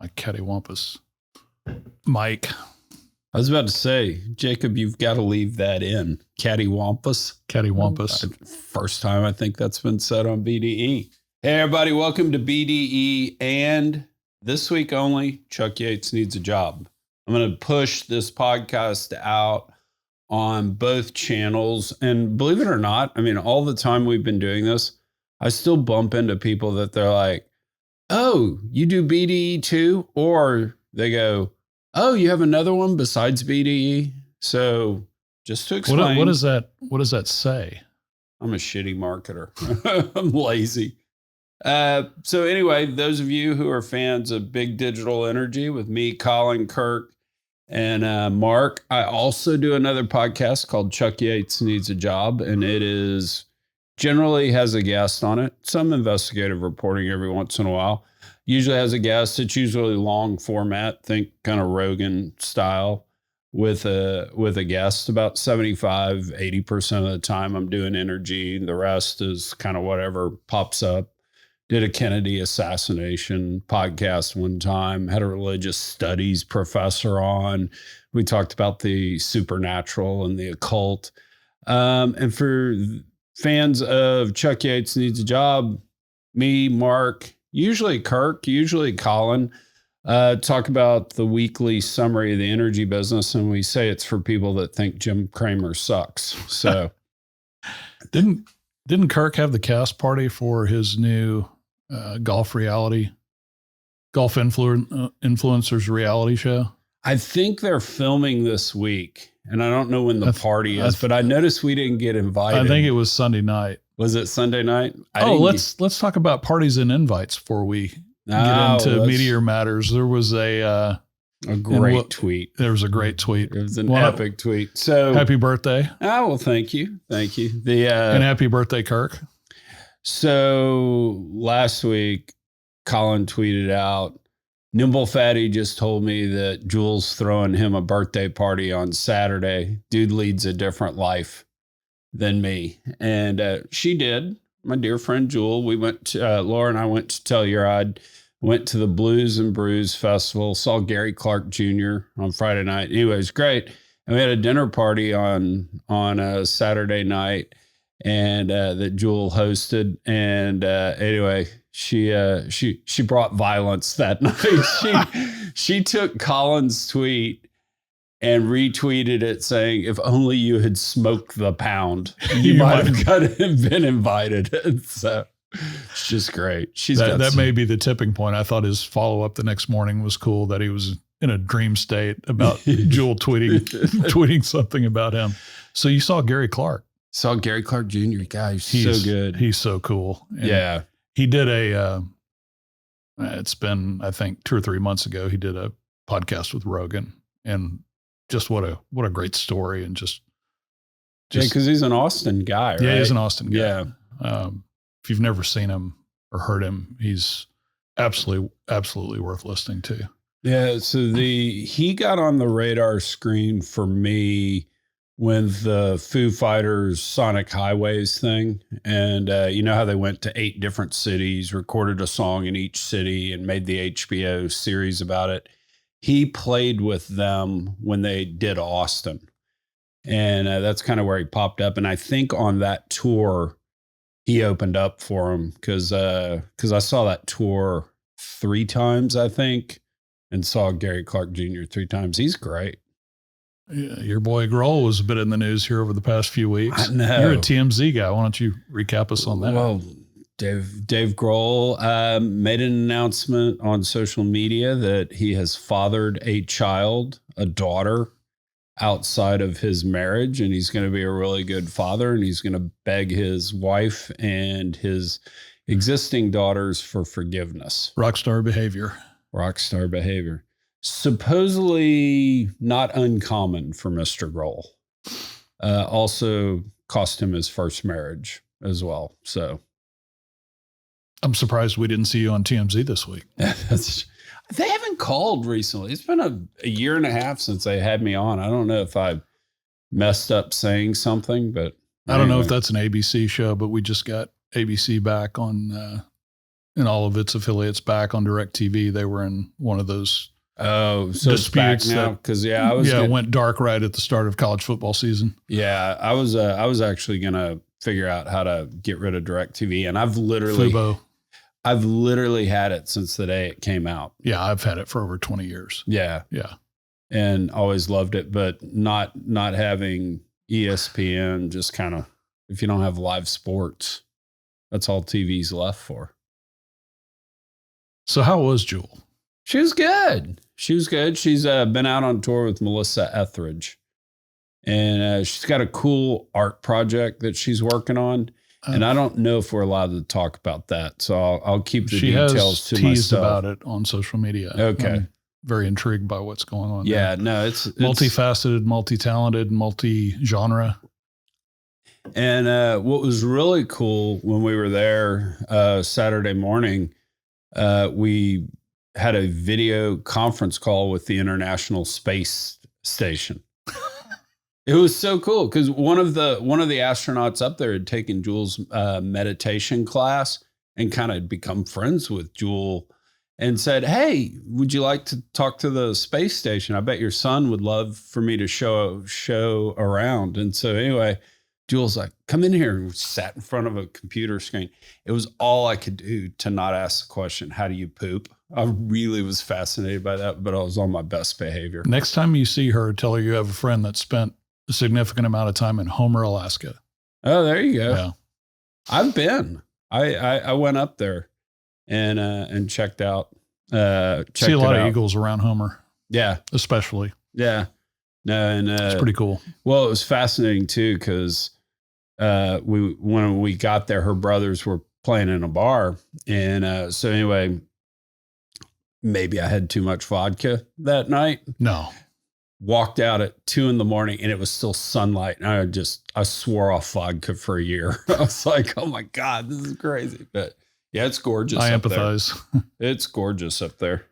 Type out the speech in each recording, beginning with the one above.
my cattywampus mic. I was about to say, Jacob, you've got to leave that in. Cattywampus. Cattywampus. First time I think that's been said on BDE. Hey, everybody, welcome to BDE. And this week only, Chuck Yates needs a job. I'm going to push this podcast out on both channels. And believe it or not, I mean, all the time we've been doing this, I still bump into people that they're like, oh, you do BDE too? Or they go, oh, you have another one besides BDE? So just to explain. What does that say? I'm a shitty marketer. I'm lazy. So anyway, those of you who are fans of Big Digital Energy with me, Colin, Kirk, and Mark, I also do another podcast called Chuck Yates Needs a Job. And it is generally has a guest on it. Some investigative reporting every once in a while. Usually has a guest. It's usually long format, think kind of Rogan style with a guest. About 80% of the time I'm doing energy. The rest is kind of whatever pops up. Did a Kennedy assassination podcast one time, had a religious studies professor on. We talked about the supernatural and the occult. And for fans of Chuck Yates Needs a Job, me, Mark, usually Kirk, usually Colin, talk about the weekly summary of the energy business. And we say it's for people that think Jim Cramer sucks. So Didn't Kirk have the cast party for his new golf influencers reality show? I think they're filming this week. And I don't know when the party is, but I noticed we didn't get invited. I think it was Sunday night. Was it Sunday night? Let's talk about parties and invites before we get into Meteor Matters. There was a great tweet. There was a great tweet. It was an epic tweet. So happy birthday. Oh, well, thank you. Thank you. And happy birthday, Kirk. So last week, Colin tweeted out, Nimble Fatty just told me that Jules throwing him a birthday party on Saturday. Dude leads a different life than me. And she did. My dear friend Jewel, we went to, Laura and I went to Telluride, went to the Blues and Brews Festival, saw Gary Clark Jr. on Friday night. Anyway, it was great. And we had a dinner party on a Saturday night and that Jewel hosted. And anyway, she brought violence that night. She took Colin's tweet and retweeted it saying, if only you had smoked the pound, you might have been invited. So it's just great. That may be the tipping point. I thought his follow-up the next morning was cool, that he was in a dream state about Jewel tweeting something about him. So you saw Gary Clark. Saw Gary Clark Jr. Guy, he's so good. He's so cool. And yeah. He did it's been, I think 2 or 3 months ago, he did a podcast with Rogan, and just what a great story. And just because he's an Austin guy, right? Yeah, he's an Austin guy. Yeah. If you've never seen him or heard him, he's absolutely worth listening to. Yeah. So he got on the radar screen for me when the Foo Fighters Sonic Highways thing. And you know how they went to 8 different cities, recorded a song in each city and made the HBO series about it. He played with them when they did Austin. And that's kind of where he popped up. And I think on that tour, he opened up for him because I saw that tour 3 times, I think, and saw Gary Clark Jr. 3 times. He's great. Yeah, your boy Grohl was a bit in the news here over the past few weeks. I know. You're a TMZ guy. Why don't you recap us on that? Well, Dave Grohl made an announcement on social media that he has fathered a child, a daughter, outside of his marriage, and he's going to be a really good father, and he's going to beg his wife and his existing daughters for forgiveness. Rockstar behavior. Supposedly not uncommon for Mr. Grohl. Also cost him his first marriage as well. So I'm surprised we didn't see you on TMZ this week. They haven't called recently. It's been a year and a half since they had me on. I don't know if I messed up saying something, but I don't know if that's an ABC show, but we just got ABC back on and all of its affiliates back on DirecTV. They were in one of those so it's back disputes now because it went dark right at the start of college football season. Yeah, I was actually gonna figure out how to get rid of DirecTV, and I've literally had it since the day it came out. Yeah, I've had it for over 20 years. Yeah, and always loved it, but not having ESPN, just kind of, if you don't have live sports, that's all TV's left for. So how was Jewel? She was good. She's been out on tour with Melissa Etheridge, and she's got a cool art project that she's working on. And I don't know if we're allowed to talk about that, so I'll keep the details to myself. She has teased about it on social media. Okay. I'm very intrigued by what's going on. Yeah, there. No, it's multifaceted, multi-talented, multi-genre. And what was really cool when we were there Saturday morning, we had a video conference call with the International Space Station. It was so cool because one of the astronauts up there had taken Jewel's meditation class and kind of become friends with Jewel and said, "Hey, would you like to talk to the space station? I bet your son would love for me to show around." And so anyway, Jewel's like, "Come in here." And we sat in front of a computer screen. It was all I could do to not ask the question, "How do you poop?" I really was fascinated by that, but I was on my best behavior. Next time you see her, tell her you have a friend that spent a significant amount of time in Homer, Alaska. Oh, there you go. Yeah. I've been. I went up there and checked out. See a lot of eagles around Homer. Yeah, especially. Yeah. No, and it's pretty cool. Well, it was fascinating too because when we got there, her brothers were playing in a bar, and so anyway, maybe I had too much vodka that night. No. Walked out at 2 a.m. and it was still sunlight. And I swore off vodka for a year. I was like, oh my God, this is crazy. But yeah, it's gorgeous. I empathize. It's gorgeous up there.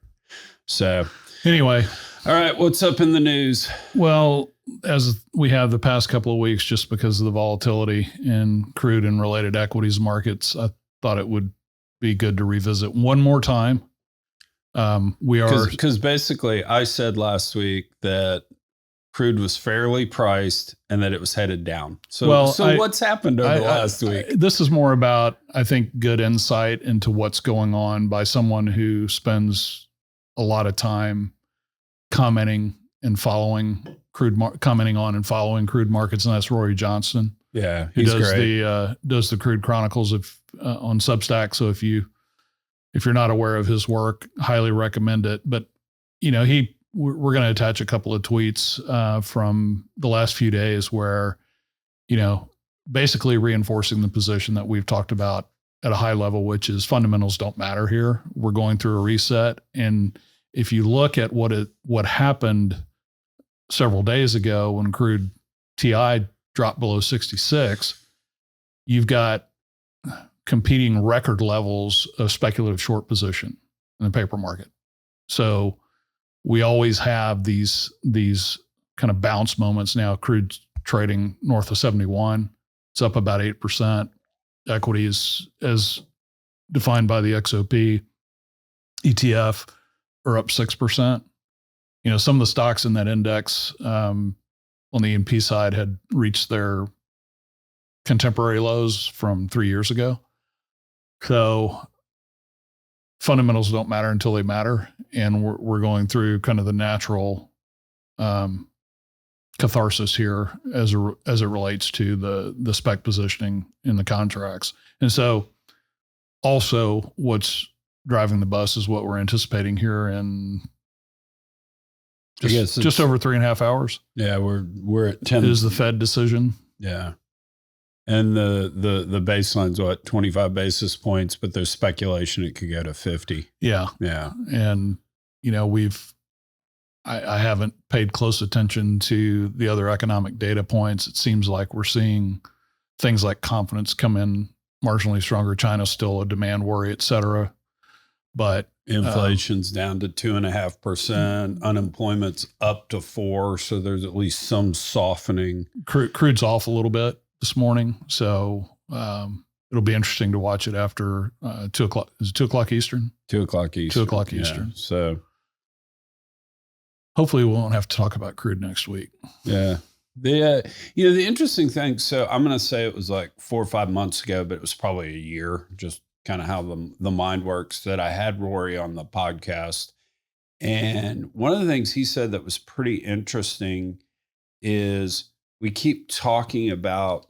So anyway. All right. What's up in the news? Well, as we have the past couple of weeks, just because of the volatility in crude and related equities markets, I thought it would be good to revisit one more time. Because basically I said last week that crude was fairly priced and that it was headed down. So what's happened over the last week? This is more about, I think, good insight into what's going on by someone who spends a lot of time commenting on and following crude markets, and that's Rory Johnston. Yeah, he does the Crude Chronicles on Substack. So if you're not aware of his work, highly recommend it. But, we're going to attach a couple of tweets from the last few days where, basically reinforcing the position that we've talked about at a high level, which is fundamentals don't matter here. We're going through a reset. And if you look at what happened several days ago when crude TI dropped below 66, you've got competing record levels of speculative short position in the paper market. So we always have these kind of bounce moments. Now crude trading north of 71. It's up about 8%. Equity is, as defined by the XOP ETF, are up 6%. Some of the stocks in that index on the E&P side had reached their contemporary lows from 3 years ago. So fundamentals don't matter until they matter. And we're going through kind of the natural catharsis here as it relates to the spec positioning in the contracts. And so also what's driving the bus is what we're anticipating here in just over 3.5 hours. Yeah, we're at 10. Is the Fed decision. Yeah. And the baseline's what, 25 basis points, but there's speculation it could go to 50. Yeah. Yeah. And, I haven't paid close attention to the other economic data points. It seems like we're seeing things like confidence come in marginally stronger. China's still a demand worry, et cetera. But inflation's down to 2.5%. Unemployment's up to 4%. So there's at least some softening. Crude's off a little bit this morning. So it'll be interesting to watch it after 2 o'clock. Is it 2 o'clock Eastern? 2 o'clock Eastern. 2 o'clock Eastern. Yeah, so hopefully we won't have to talk about crude next week. Yeah. The the interesting thing, so I'm going to say it was like 4 or 5 months ago, but it was probably a year, just kind of how the mind works, that I had Rory on the podcast. And one of the things he said that was pretty interesting is we keep talking about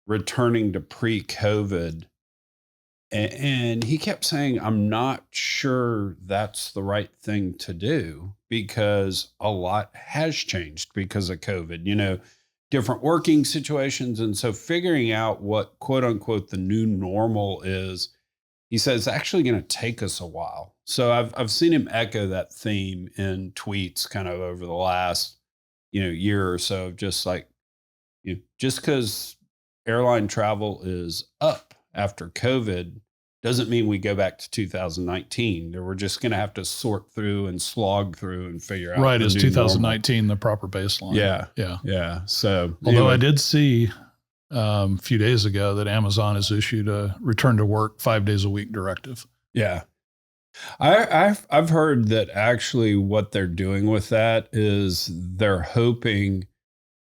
returning to pre-COVID. And he kept saying, I'm not sure that's the right thing to do because a lot has changed because of COVID, different working situations. And so figuring out what, quote unquote, the new normal is, he says, it's actually going to take us a while. So I've seen him echo that theme in tweets kind of over the last, year or so, of just like, just because airline travel is up after COVID doesn't mean we go back to 2019. We're just going to have to sort through and slog through and figure out. Right. Is 2019 the proper baseline? Yeah. Yeah. Yeah. So, although I did see a few days ago that Amazon has issued a return to work 5 days a week directive. Yeah. I've heard that actually what they're doing with that is they're hoping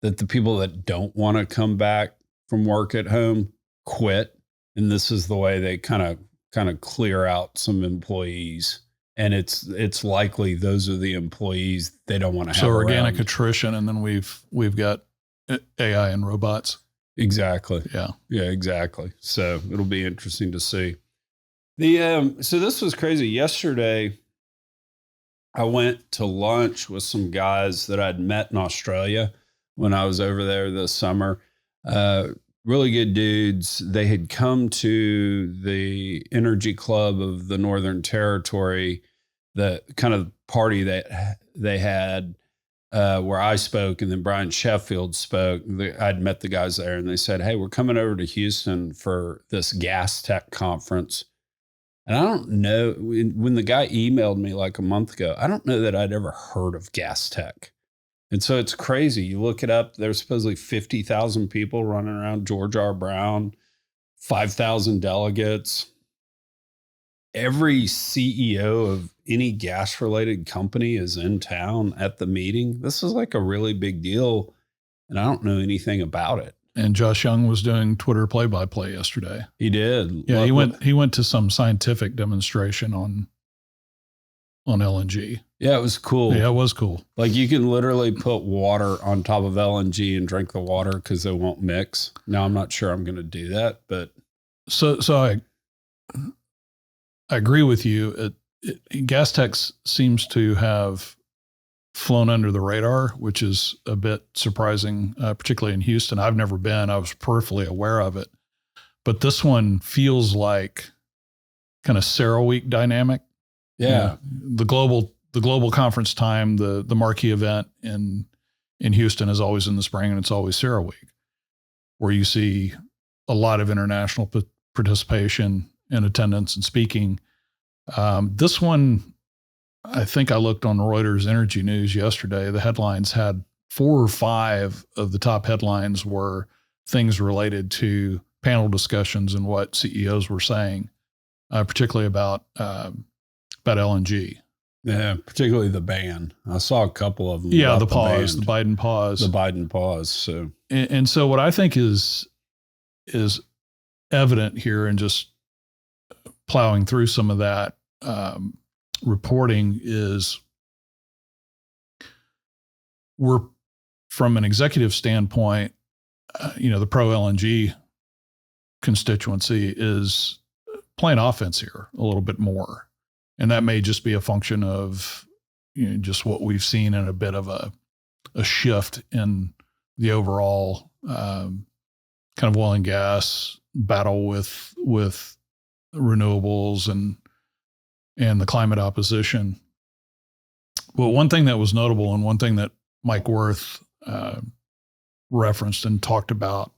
that the people that don't want to come back from work at home quit. And this is the way they kind of clear out some employees. And it's likely those are the employees they don't want to have. So organic around. Attrition, and then we've got AI and robots. Exactly. Yeah. Yeah, exactly. So it'll be interesting to see. So this was crazy. Yesterday, I went to lunch with some guys that I'd met in Australia when I was over there this summer. Really good dudes. They had come to the Energy Club of the Northern Territory, the kind of party that they had where I spoke, and then Brian Sheffield spoke. I'd met the guys there, and they said, hey, we're coming over to Houston for this GasTech conference. And I don't know, when the guy emailed me like a month ago, I don't know that I'd ever heard of GasTech. And so it's crazy. You look it up, there's supposedly 50,000 people running around George R. Brown, 5,000 delegates. Every CEO of any gas-related company is in town at the meeting. This is like a really big deal, and I don't know anything about it. And Josh Young was doing Twitter play-by-play yesterday. He did. Yeah, he went to some scientific demonstration on LNG. Yeah, it was cool. Yeah, it was cool. Like you can literally put water on top of LNG and drink the water because they won't mix. Now, I'm not sure I'm going to do that, but so I agree with you. GasTech seems to have flown under the radar, which is a bit surprising, particularly in Houston. I've never been. I was peripherally aware of it. But this one feels like kind of CERAWeek dynamic. Yeah. The global conference time, the marquee event in Houston is always in the spring, and it's always CERAWeek, where you see a lot of international participation and attendance and speaking. This one, I think I looked on Reuters Energy News yesterday. The headlines had 4 or 5 of the top headlines were things related to panel discussions and what CEOs were saying, particularly about LNG. Yeah, particularly the ban. I saw a couple of them. Yeah, the Biden pause. The Biden pause. So, and so what I think is evident here, and just plowing through some of that reporting, is we're, from an executive standpoint, the pro LNG constituency is playing offense here a little bit more. And that may just be a function of just what we've seen in a bit of a shift in the overall kind of oil and gas battle with renewables and the climate opposition. But one thing that was notable, and one thing that Mike Wirth referenced and talked about,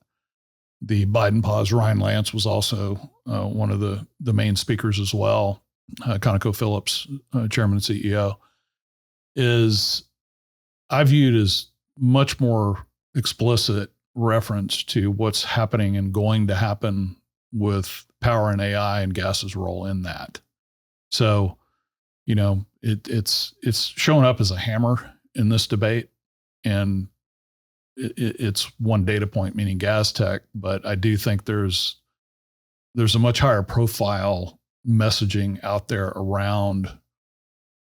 the Biden pause. Ryan Lance was also one of the main speakers as well. ConocoPhillips chairman and CEO, is I viewed as much more explicit reference to what's happening and going to happen with power and AI and gas's role in that. So, it's shown up as a hammer in this debate, and it's one data point, meaning GasTech. But I do think there's a much higher profile messaging out there around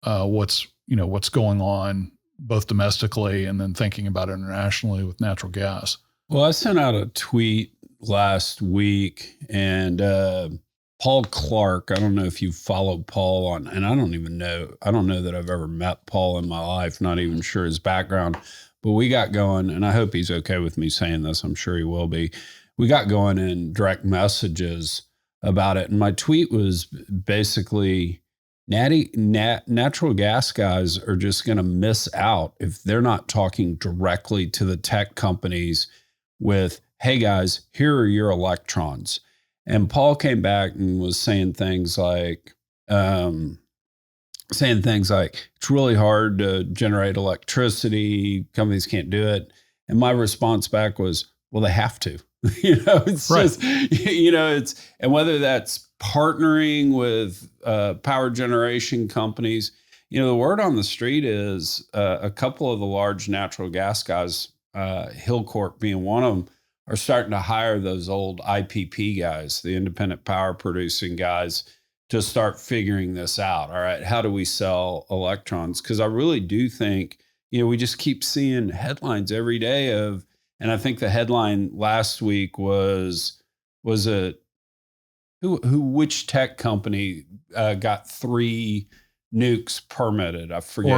what's going on both domestically and then thinking about it internationally with natural gas. Well, I sent out a tweet last week, and Paul Clark, I don't know if you followed Paul on, and I don't know that I've ever met Paul in my life, not even sure his background, but we got going, and I hope he's okay with me saying this. I'm sure he will be. We got going in direct messages about it. And my tweet was basically, natural gas guys are just going to miss out if they're not talking directly to the tech companies with, hey guys, here are your electrons. And Paul came back and was saying things like, it's really hard to generate electricity. Companies can't do it. And my response back was, well, they have to. It's right. Just, and whether that's partnering with power generation companies, the word on the street is a couple of the large natural gas guys, Hillcorp being one of them, are starting to hire those old IPP guys, the independent power producing guys, to start figuring this out. All right, how do we sell electrons? Because I really do think, we just keep seeing headlines every day of, and I think the headline last week was it which tech company got 3 nukes permitted? I forget.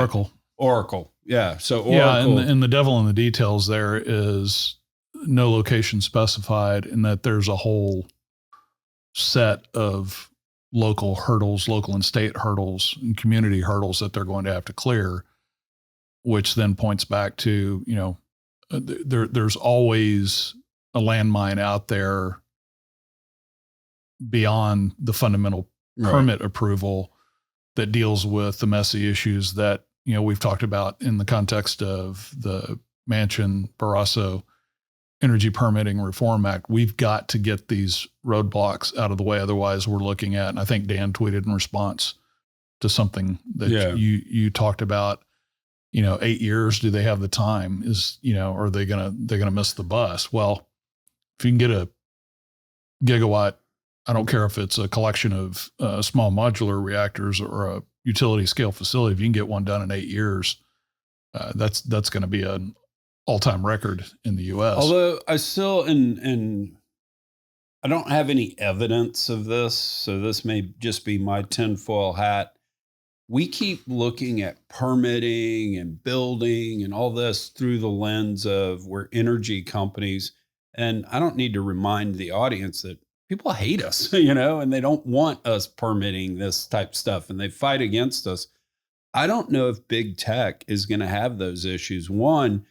Oracle. Yeah. So Oracle. Yeah, and the devil in the details there is no location specified, and that there's a whole set of local hurdles, local and state hurdles and community hurdles that they're going to have to clear, which then points back to, there's always a landmine out there beyond the fundamental permit approval that deals with the messy issues that, we've talked about in the context of the Manchin-Barrasso Energy Permitting Reform Act. We've got to get these roadblocks out of the way. Otherwise we're looking at, and I think Dan tweeted in response to something that you talked about, 8 years, do they have the time? Are they going to miss the bus? Well, if you can get a gigawatt, I don't care if it's a collection of small modular reactors or a utility scale facility, if you can get one done in 8 years, that's going to be an all-time record in the U.S. Although I still, and I don't have any evidence of this, so this may just be my tinfoil hat. We keep looking at permitting and building and all this through the lens of we're energy companies. And I don't need to remind the audience that people hate us, and they don't want us permitting this type stuff, and they fight against us. I don't know if big tech is going to have those issues. One,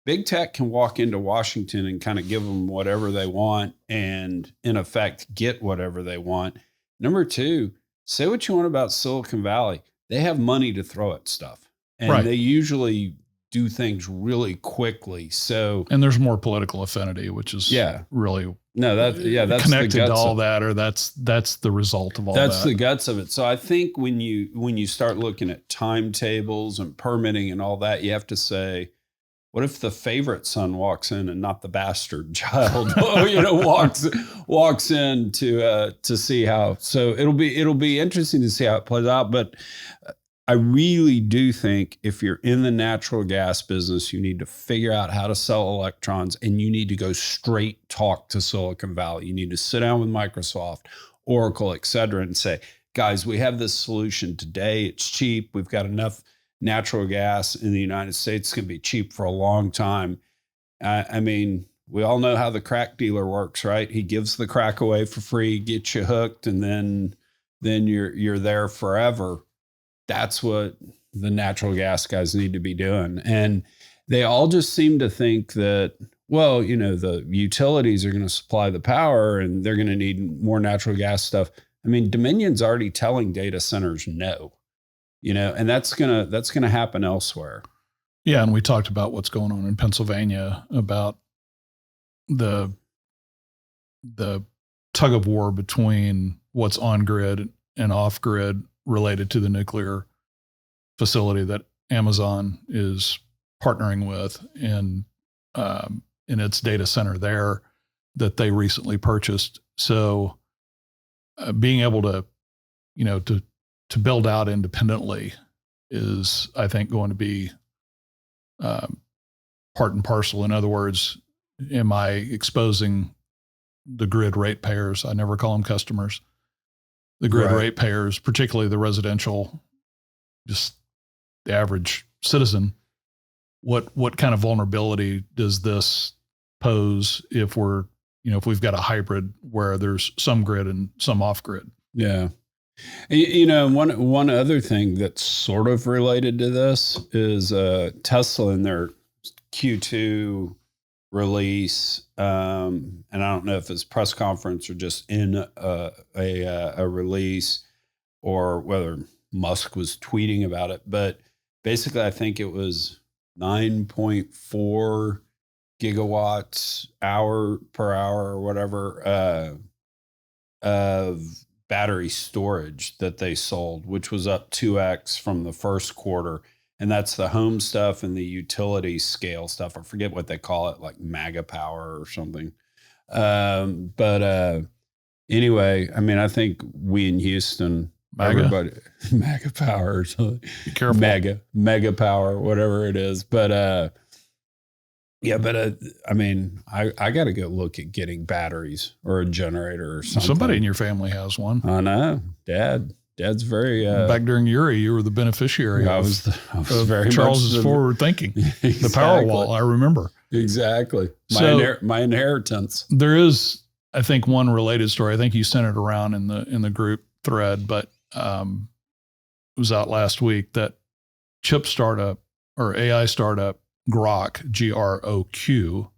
big tech can walk into Washington and kind of give them whatever they want and, in effect, get whatever they want. Number two, say what you want about Silicon Valley. They have money to throw at stuff, and they usually do things really quickly. So, and there's more political affinity, which is really that's connected to all that, or that's the result of all that. That's the guts of it. So I think when you start looking at timetables and permitting and all that, you have to say, what if the favorite son walks in and not the bastard child? walks in to see how. So it'll be interesting to see how it plays out. But I really do think if you're in the natural gas business, you need to figure out how to sell electrons, and you need to go straight talk to Silicon Valley. You need to sit down with Microsoft, Oracle, et cetera, and say, guys, we have this solution today. It's cheap. We've got enough natural gas in the United States. It's going to be cheap for a long time. I mean, we all know how the crack dealer works, right? He gives the crack away for free, gets you hooked, and then you're there forever. That's what the natural gas guys need to be doing. And they all just seem to think that, well, the utilities are going to supply the power and they're going to need more natural gas stuff. I mean, Dominion's already telling data centers no. And that's gonna happen elsewhere. Yeah, and we talked about what's going on in Pennsylvania about the tug of war between what's on grid and off grid related to the nuclear facility that Amazon is partnering with in its data center there that they recently purchased. So being able to, to build out independently is, I think, going to be part and parcel. In other words, am I exposing the grid ratepayers? I never call them customers. The grid ratepayers, particularly the residential, just the average citizen. What kind of vulnerability does this pose if we're, if we've got a hybrid where there's some grid and some off grid? Yeah. One other thing that's sort of related to this is Tesla in their Q2 release, and I don't know if it's press conference or just in a release, or whether Musk was tweeting about it, but basically I think it was 9.4 gigawatts per hour or whatever of battery storage that they sold, which was up 2x from the first quarter. And that's the home stuff and the utility scale stuff. I forget what they call it, like mega power or something. But anyway, I mean, I think we in Houston, everybody, mega power or something. Be careful. Mega power, whatever it is. But yeah, but I mean, I got to go look at getting batteries or a generator or something. Somebody in your family has one. I know. Dad's very back during Uri, you were the beneficiary. I was very Charles's forward thinking. Exactly. The power wall, I remember. Exactly. My inheritance. There is, I think, one related story. I think you sent it around in the group thread, but it was out last week that chip startup or AI startup Groq, Groq,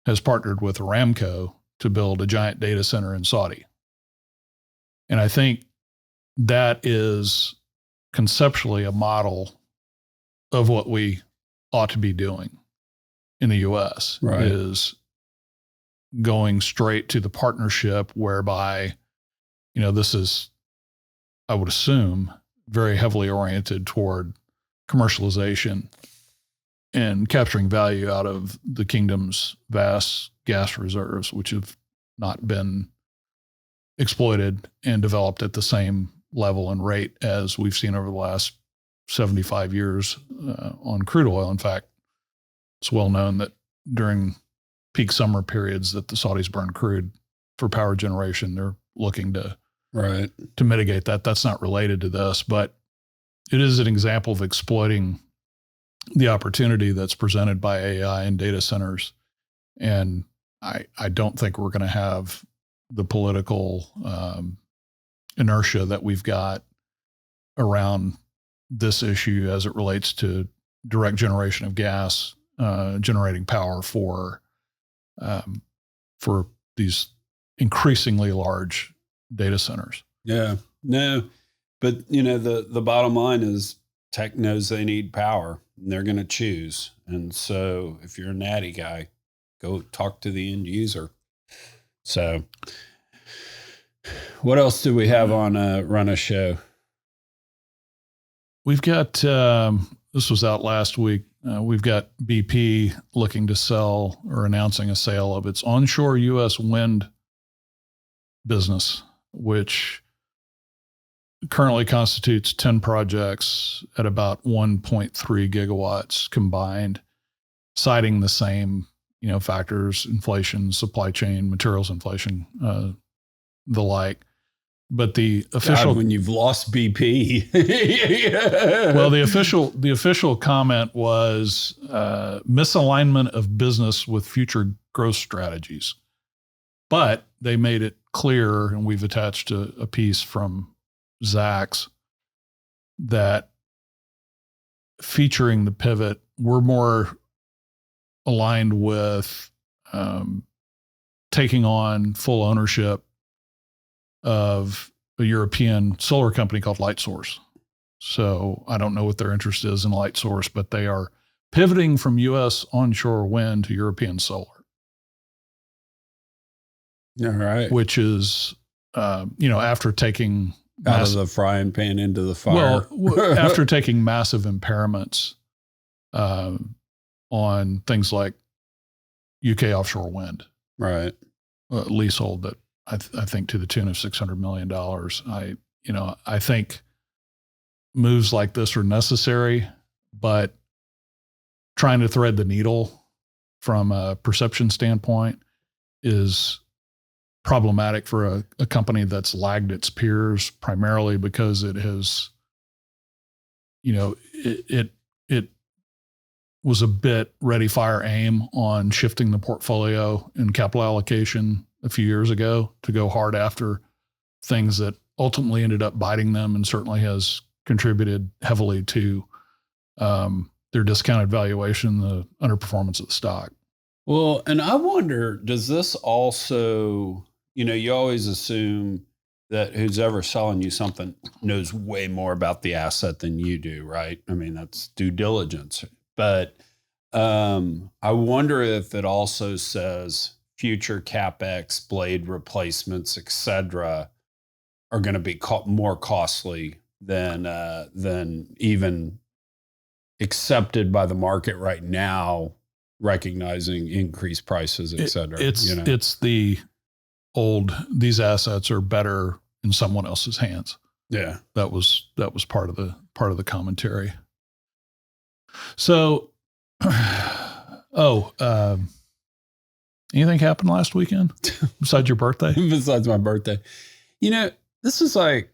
has partnered with Aramco to build a giant data center in Saudi. And I think that is conceptually a model of what we ought to be doing in the U.S. Right. Is going straight to the partnership whereby, this is, I would assume, very heavily oriented toward commercialization and capturing value out of the kingdom's vast gas reserves, which have not been exploited and developed at the same level and rate as we've seen over the last 75 years on crude oil. In fact, it's well known that during peak summer periods that the Saudis burn crude for power generation. They're looking to mitigate that. That's not related to this, but it is an example of exploiting the opportunity that's presented by AI and data centers. And I don't think we're going to have the political inertia that we've got around this issue as it relates to direct generation of gas, generating power for these increasingly large data centers. Yeah, no, but the bottom line is tech knows they need power and they're going to choose. And so if you're a natty guy, go talk to the end user. So what else do we have on Run a Show? We've got, this was out last week. We've got BP looking to sell or announcing a sale of its onshore U.S. wind business, which currently constitutes 10 projects at about 1.3 gigawatts combined, citing the same, factors, inflation, supply chain, materials inflation, the like. But the official, when you've lost BP, well, the official comment was misalignment of business with future growth strategies. But they made it clear, and we've attached a piece from Zach's, that featuring the pivot, we're more aligned with taking on full ownership of a European solar company called Lightsource. So I don't know what their interest is in Lightsource, but they are pivoting from U.S. onshore wind to European solar. All right. which is, after taking Out of the frying pan into the fire. Well, after taking massive impairments on things like UK offshore wind, right, leasehold that I think to the tune of $600 million. I think moves like this are necessary, but trying to thread the needle from a perception standpoint is problematic for a company that's lagged its peers primarily because it has, it was a bit ready, fire, aim on shifting the portfolio and capital allocation a few years ago to go hard after things that ultimately ended up biting them and certainly has contributed heavily to their discounted valuation, the underperformance of the stock. Well, and I wonder, does this also, you always assume that who's ever selling you something knows way more about the asset than you do, right? I mean, that's due diligence. But I wonder if it also says future CapEx, blade replacements, et cetera, are going to be more costly than even accepted by the market right now, recognizing increased prices, et cetera. It's the old, these assets are better in someone else's hands. Yeah. That was part of the commentary. So, anything happened last weekend besides your birthday? Besides my birthday. This is like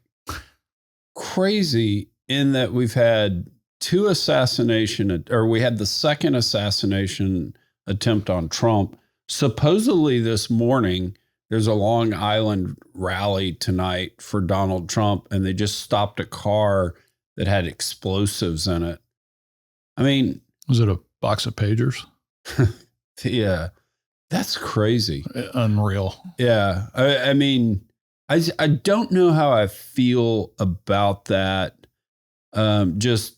crazy in that we've had we had the second assassination attempt on Trump. Supposedly this morning, there's a Long Island rally tonight for Donald Trump, and they just stopped a car that had explosives in it. I mean, was it a box of pagers? Yeah, that's crazy. Unreal. Yeah. I mean, I don't know how I feel about that. Just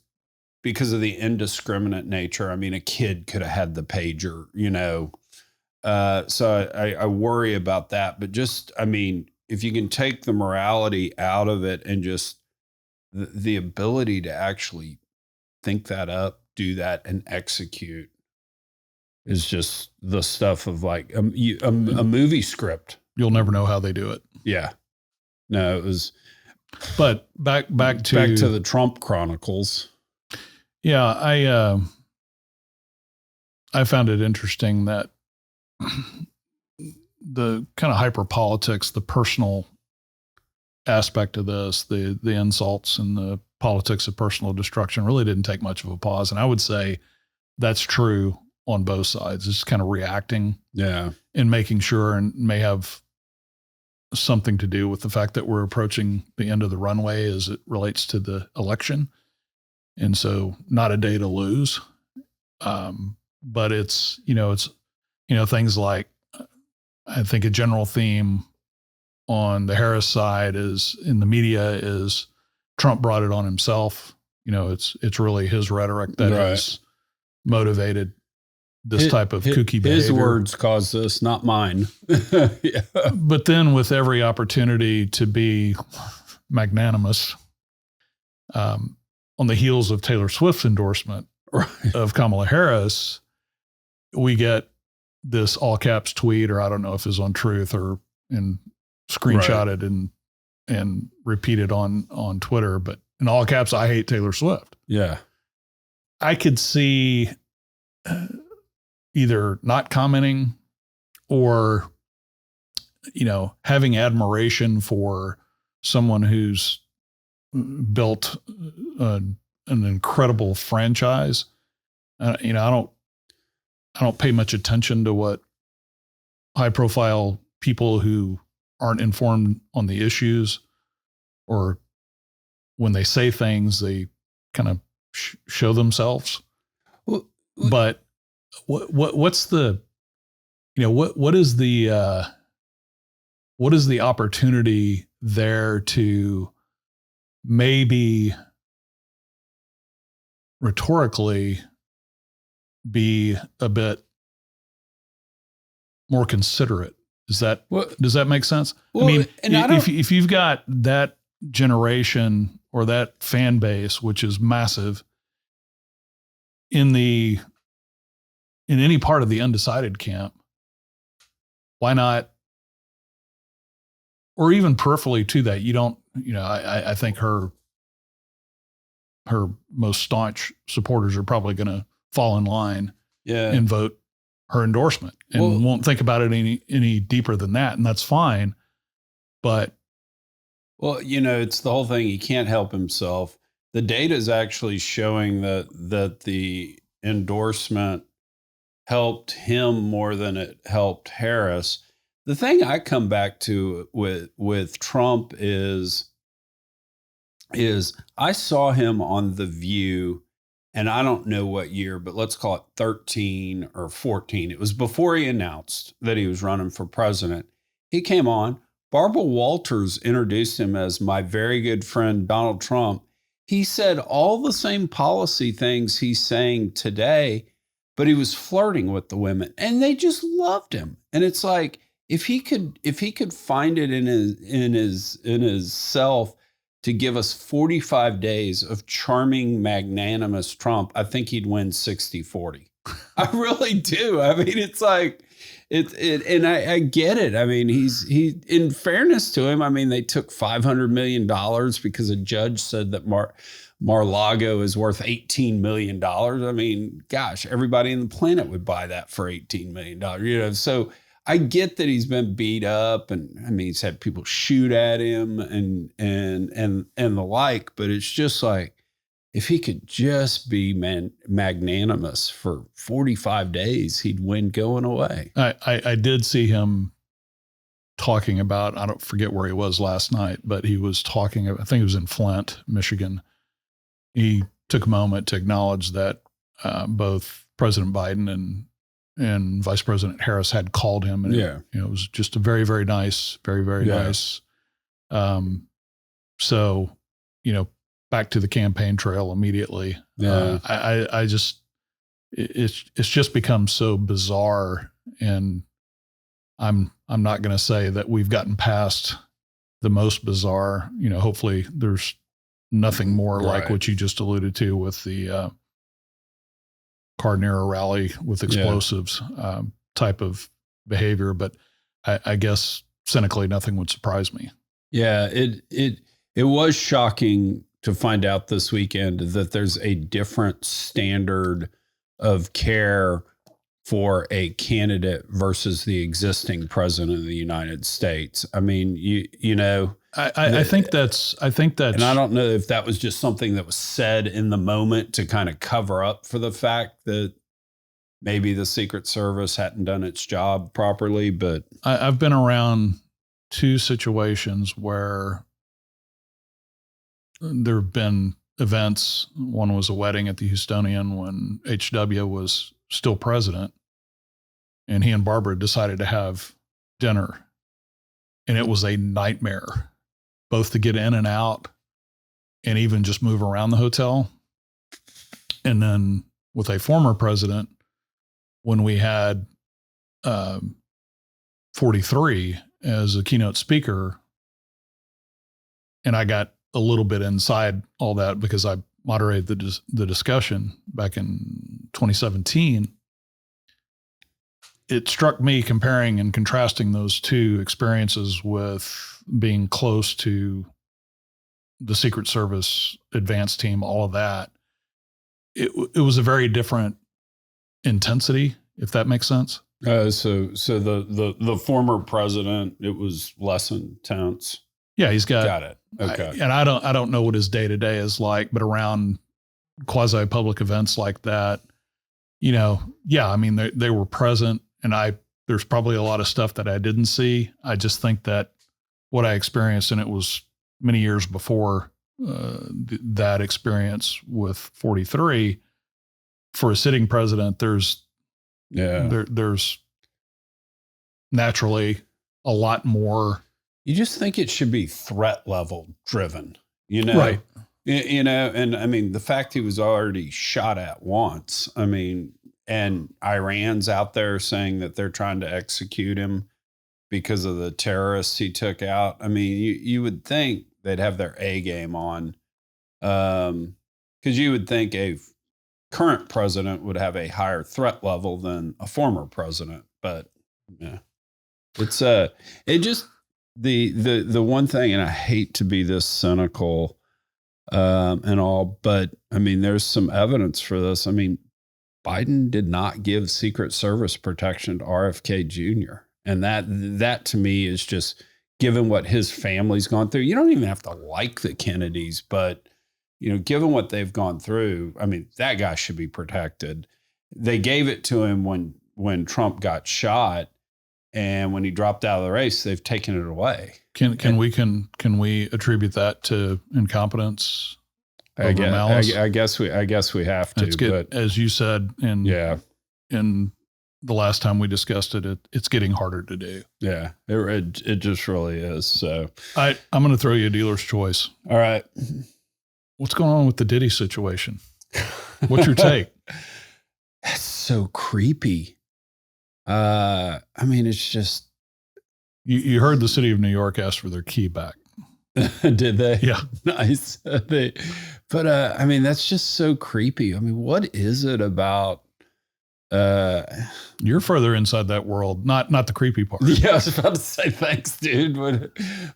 because of the indiscriminate nature. I mean, a kid could have had the pager, so I worry about that. But just, I mean, if you can take the morality out of it and just the ability to actually think that up, do that, and execute is just the stuff of like a movie script. You'll never know how they do it. Yeah. No, it was. But back to the Trump Chronicles. Yeah, I found it interesting that the kind of hyper politics, the personal aspect of this, the insults and the politics of personal destruction really didn't take much of a pause. And I would say that's true on both sides. It's kind of reacting and making sure, and may have something to do with the fact that we're approaching the end of the runway as it relates to the election. And so not a day to lose. But it's things like, I think a general theme on the Harris side is in the media is Trump brought it on himself. It's really his rhetoric that has motivated this type of kooky behavior. His words caused this, not mine. Yeah. But then with every opportunity to be magnanimous, on the heels of Taylor Swift's endorsement of Kamala Harris, we get this all caps tweet, or I don't know if it's on Truth or screenshotted and repeated on Twitter, but in all caps, I hate Taylor Swift. Yeah. I could see either not commenting or, having admiration for someone who's built an incredible franchise. I don't pay much attention to what high profile people who aren't informed on the issues, or when they say things, they kind of show themselves. But what's the, what is the opportunity there to maybe rhetorically be a bit more considerate Does that make sense? Well, I mean, and if you've got that generation or that fan base, which is massive in any part of the undecided camp, why not? Or even peripherally to that, I think her most staunch supporters are probably going to fall in line and vote her endorsement and won't think about it any deeper than that. And that's fine. But it's the whole thing. He can't help himself. The data is actually showing that the endorsement helped him more than it helped Harris. The thing I come back to with Trump is I saw him on The View, and I don't know what year, but let's call it 13 or 14. It was before he announced that he was running for president. He came on. Barbara Walters introduced him as my very good friend, Donald Trump. He said all the same policy things he's saying today, but he was flirting with the women, and they just loved him. And it's like, if he could find it in his self to give us 45 days of charming, magnanimous Trump, I think he'd win 60-40. I really do. I mean, it's like, and I get it. I mean, he, in fairness to him, I mean, they took $500 million because a judge said that Mar-a-Lago is worth $18 million. I mean, gosh, everybody on the planet would buy that for $18 million, so I get that he's been beat up, and I mean, he's had people shoot at him and the like, but it's just like, if he could just be magnanimous for 45 days, he'd win going away. I did see him talking about, I don't forget where he was last night, but he was talking, I think it was in Flint, Michigan. He took a moment to acknowledge that both President Biden and Vice President Harris had called him. And it was just a very, very nice, very, very nice. So, back to the campaign trail immediately. I just, it's just become so bizarre, and I'm not going to say that we've gotten past the most bizarre. Hopefully there's nothing more like what you just alluded to with the car near a rally with explosives type of behavior. But I guess cynically, nothing would surprise me. Yeah, it was shocking to find out this weekend that there's a different standard of care for a candidate versus the existing president of the United States. I mean, I think that's, and I don't know if that was just something that was said in the moment to kind of cover up for the fact that maybe the Secret Service hadn't done its job properly. But I've been around two situations where there have been events. One was a wedding at the Houstonian when HW was still president, and he and Barbara decided to have dinner, and it was a nightmare, both to get in and out and even just move around the hotel. And then with a former president, when we had 43 as a keynote speaker, and I got a little bit inside all that because I moderated the discussion back in 2017. It struck me, comparing and contrasting those two experiences with being close to the Secret Service advanced team, all of that. It was a very different intensity, if that makes sense. So the former president, it was less intense. Yeah, he's got it. Okay. And I don't know what his day-to-day is like, but around quasi-public events like that, I mean, they were present, and there's probably a lot of stuff that I didn't see. I just think that what I experienced, and it was many years before that experience with 43, for a sitting president, there's naturally a lot more. You just think it should be threat level driven, Right. And I mean, the fact he was already shot at once, I mean, and Iran's out there saying that they're trying to execute him. because of the terrorists he took out. I mean, you would think they'd have their A game on, because you would think a current president would have a higher threat level than a former president. But yeah, it's it just the one thing, and I hate to be this cynical and all, but I mean, there's some evidence for this. I mean, Biden did not give Secret Service protection to RFK Jr. And that to me is just, given what his family's gone through. You don't even have to like the Kennedys, but given what they've gone through, I mean, that guy should be protected. They gave it to him when Trump got shot, and when he dropped out of the race, they've taken it away. Can we attribute that to incompetence? I guess we have to. It's good, but as you said, in the last time we discussed it, it's getting harder to do. Yeah, it just really is. So I'm going to throw you a dealer's choice. All right. What's going on with the Diddy situation? What's your take? That's so creepy. I mean, it's just. You heard the city of New York ask for their key back. Did they? Yeah. Nice. But I mean, that's just so creepy. I mean, what is it about? You're further inside that world, not the creepy part. Yeah, I was about to say thanks, dude.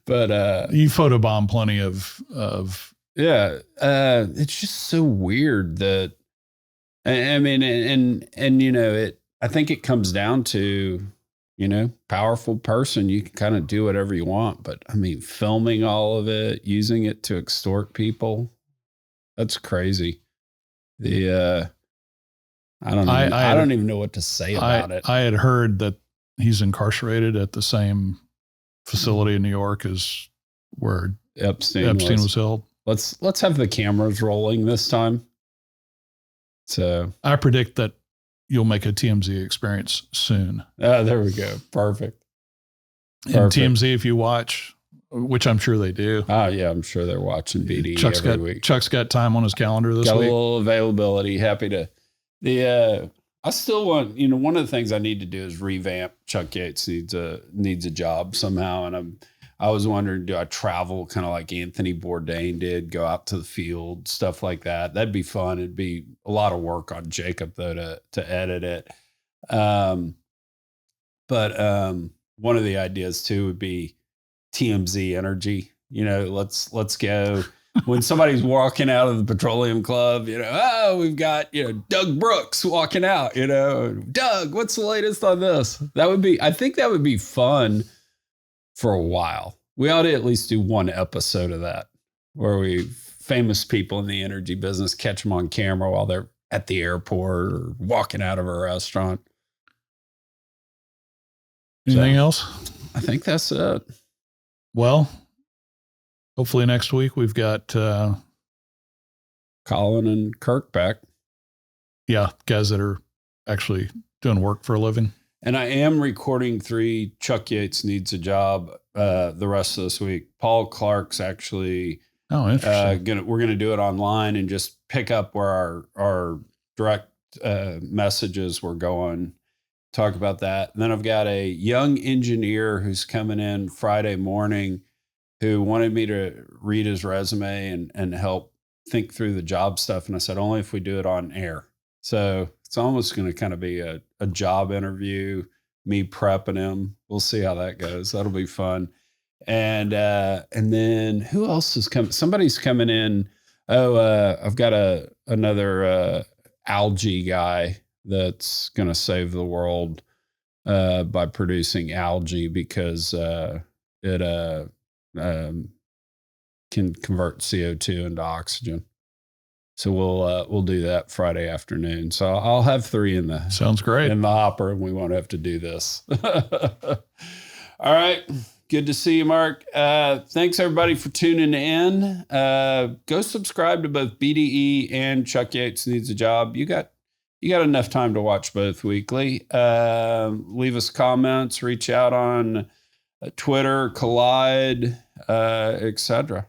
But you photobomb plenty of yeah. It's just so weird that, I mean, and I think it comes down to, powerful person, you can kind of do whatever you want, but I mean, filming all of it, using it to extort people, that's crazy. I don't even know what to say about it. I had heard that he's incarcerated at the same facility in New York as where Epstein was held. Let's have the cameras rolling this time. So I predict that you'll make a TMZ experience soon. There we go. Perfect. And TMZ, if you watch, which I'm sure they do. Oh yeah, I'm sure they're watching BDE every week. Chuck's got time on his calendar this week. Got a little availability. Happy to. I still want, one of the things I need to do is revamp. Chuck Yates needs a job somehow, and I was wondering, do I travel kind of like Anthony Bourdain did, go out to the field, stuff like that? That'd be fun. It'd be a lot of work on Jacob though to edit it. But one of the ideas too would be TMZ energy. Let's go. When somebody's walking out of the petroleum club, we've got, Doug Brooks walking out, Doug, what's the latest on this? I think that would be fun for a while. We ought to at least do one episode of that where famous people in the energy business catch them on camera while they're at the airport or walking out of a restaurant. Anything else? I think that's it. Well, hopefully next week we've got Colin and Kirk back. Yeah, guys that are actually doing work for a living. And I am recording 3 Chuck Yates Needs a Job the rest of this week. Paul Clark's actually interesting. We're gonna do it online and just pick up where our direct messages were going. Talk about that. And then I've got a young engineer who's coming in Friday morning who wanted me to read his resume and help think through the job stuff. And I said, only if we do it on air. So it's almost going to kind of be a job interview, me prepping him. We'll see how that goes. That'll be fun. And then who else is coming? Somebody's coming in. I've got another algae guy that's going to save the world by producing algae because it can convert CO2 into oxygen. So we'll do that Friday afternoon. So I'll have 3 in the sounds great in the hopper, and we won't have to do this. All right, good to see you, Mark. Thanks everybody for tuning in. Go subscribe to both BDE and Chuck Yates Needs a Job. You got enough time to watch both weekly. Leave us comments. Reach out on Twitter, Collide, etc.